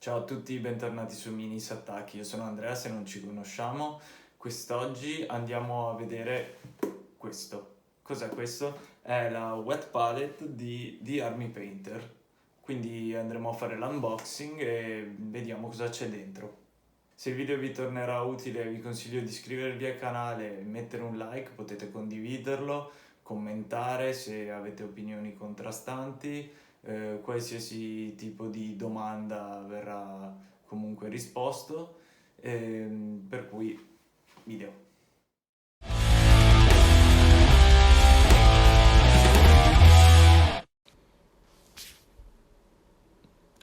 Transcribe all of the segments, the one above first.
Ciao a tutti, bentornati su Minis Attacchi. Io sono Andrea, se non ci conosciamo. Quest'oggi andiamo a vedere questo. Cos'è questo? È la wet palette di Army Painter. Quindi andremo a fare l'unboxing e vediamo cosa c'è dentro. Se il video vi tornerà utile, vi consiglio di iscrivervi al canale, mettere un like, potete condividerlo, commentare se avete opinioni contrastanti, qualsiasi tipo di domanda verrà comunque risposto, per cui video.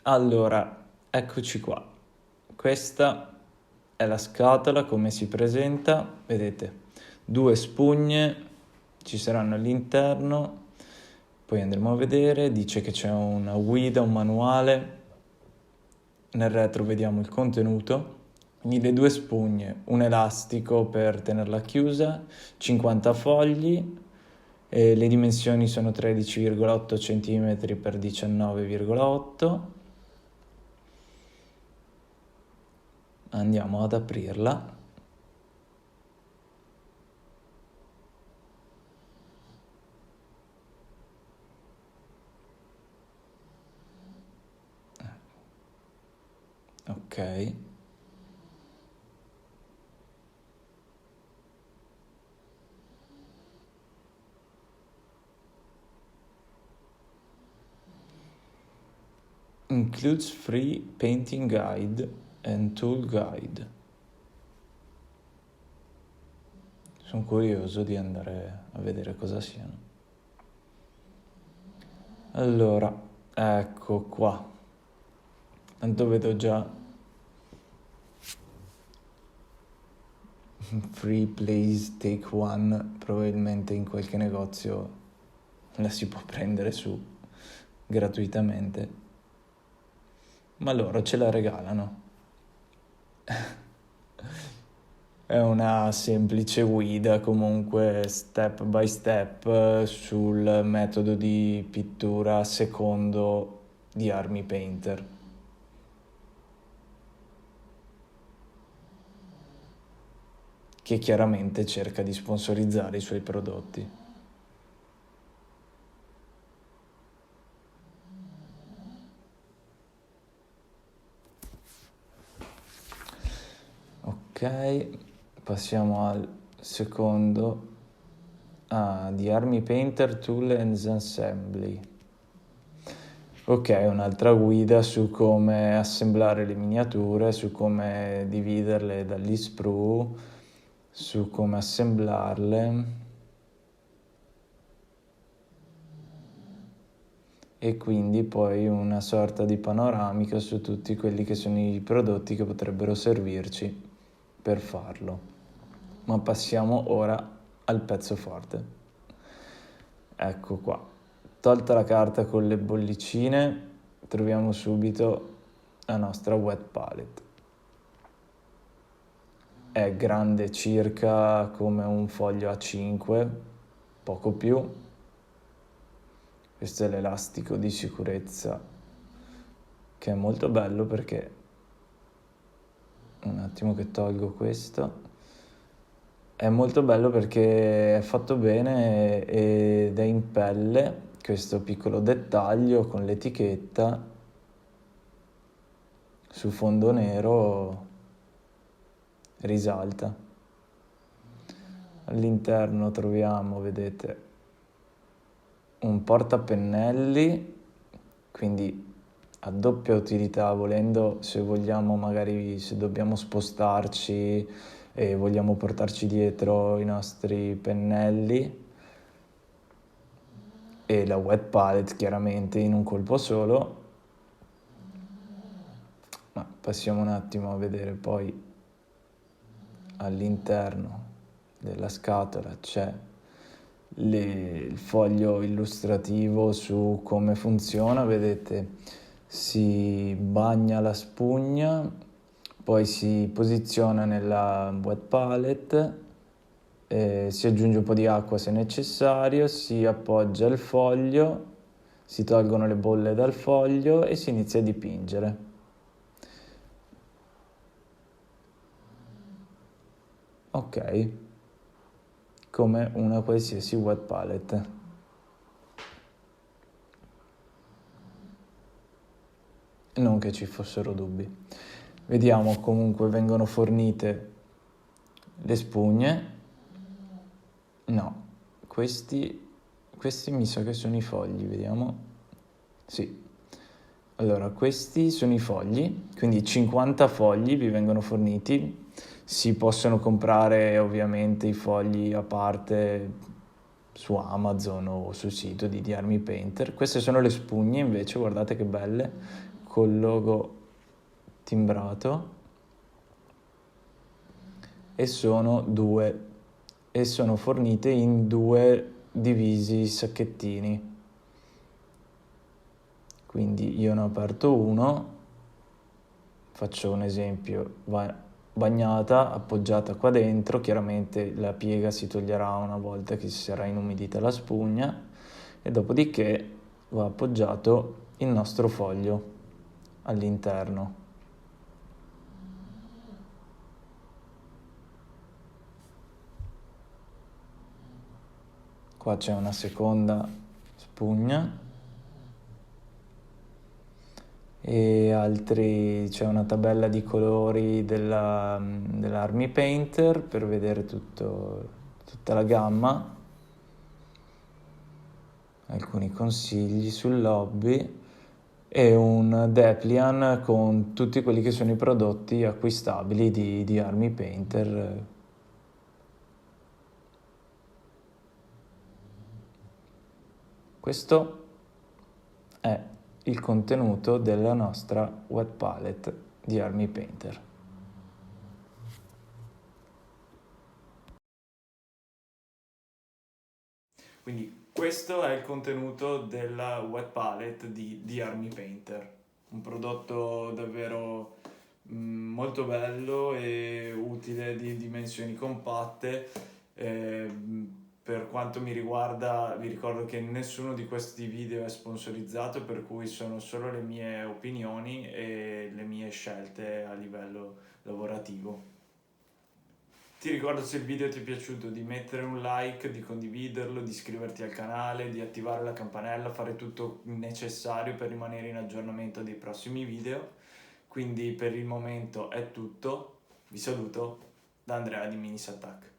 Allora, eccoci qua. Questa è la scatola come si presenta, vedete, due spugne ci saranno all'interno, poi andremo a vedere, dice che c'è una guida, un manuale, nel retro vediamo il contenuto, quindi le due spugne, un elastico per tenerla chiusa, 50 fogli, e le dimensioni sono 13,8 cm x 19,8. Andiamo ad aprirla. Ok. Includes free painting guide and tool guide. Sono curioso di andare a vedere cosa siano. Allora, ecco qua. Tanto vedo già free please take one, probabilmente in qualche negozio la si può prendere su gratuitamente, ma loro ce la regalano. È una semplice guida comunque step by step sul metodo di pittura secondo di Army Painter. Che chiaramente cerca di sponsorizzare i suoi prodotti. Ok, passiamo al secondo di Army Painter Tool and Assembly. Ok, un'altra guida su come assemblare le miniature, su come dividerle dagli sprue, su come assemblarle e quindi poi una sorta di panoramica su tutti quelli che sono i prodotti che potrebbero servirci per farlo. Ma passiamo ora al pezzo forte. Ecco qua. Tolta la carta con le bollicine, troviamo subito la nostra wet palette. È grande circa come un foglio A5, poco più. Questo è l'elastico di sicurezza, che è molto bello perché... Un attimo che tolgo questo. È molto bello perché è fatto bene ed è in pelle, questo piccolo dettaglio con l'etichetta su fondo nero risalta. All'interno troviamo, vedete, un portapennelli, quindi a doppia utilità, volendo, se vogliamo, magari se dobbiamo spostarci e vogliamo portarci dietro i nostri pennelli e la wet palette chiaramente in un colpo solo. Ma passiamo un attimo a vedere poi all'interno della scatola c'è il foglio illustrativo su come funziona, vedete, si bagna la spugna, poi si posiziona nella wet palette, si aggiunge un po' di acqua se necessario, si appoggia il foglio, si tolgono le bolle dal foglio e si inizia a dipingere. Ok, come una qualsiasi wet palette. Non che ci fossero dubbi. Vediamo, comunque vengono fornite le spugne. No, questi mi sa che sono i fogli, vediamo. Sì. Allora, questi sono i fogli, quindi 50 fogli vi vengono forniti. Si possono comprare ovviamente i fogli a parte su Amazon o sul sito di The Army Painter. Queste sono le spugne invece, guardate che belle, col logo timbrato. E sono due, e sono fornite in due divisi sacchettini. Quindi io ne ho aperto uno, faccio un esempio, bagnata, appoggiata qua dentro, chiaramente la piega si toglierà una volta che si sarà inumidita la spugna e dopodiché va appoggiato il nostro foglio all'interno. Qua c'è una seconda spugna e altri c'è una tabella di colori dell'Army Painter per vedere tutta la gamma, alcuni consigli sull'hobby e un Deplian con tutti quelli che sono i prodotti acquistabili di Army Painter. Questo è il contenuto della nostra wet palette di Army Painter. Quindi questo è il contenuto della wet palette di Army Painter, un prodotto davvero molto bello e utile, di dimensioni compatte. Per quanto mi riguarda, vi ricordo che nessuno di questi video è sponsorizzato, per cui sono solo le mie opinioni e le mie scelte a livello lavorativo. Ti ricordo, se il video ti è piaciuto, di mettere un like, di condividerlo, di iscriverti al canale, di attivare la campanella, fare tutto il necessario per rimanere in aggiornamento dei prossimi video. Quindi per il momento è tutto, vi saluto da Andrea di Minis Attack.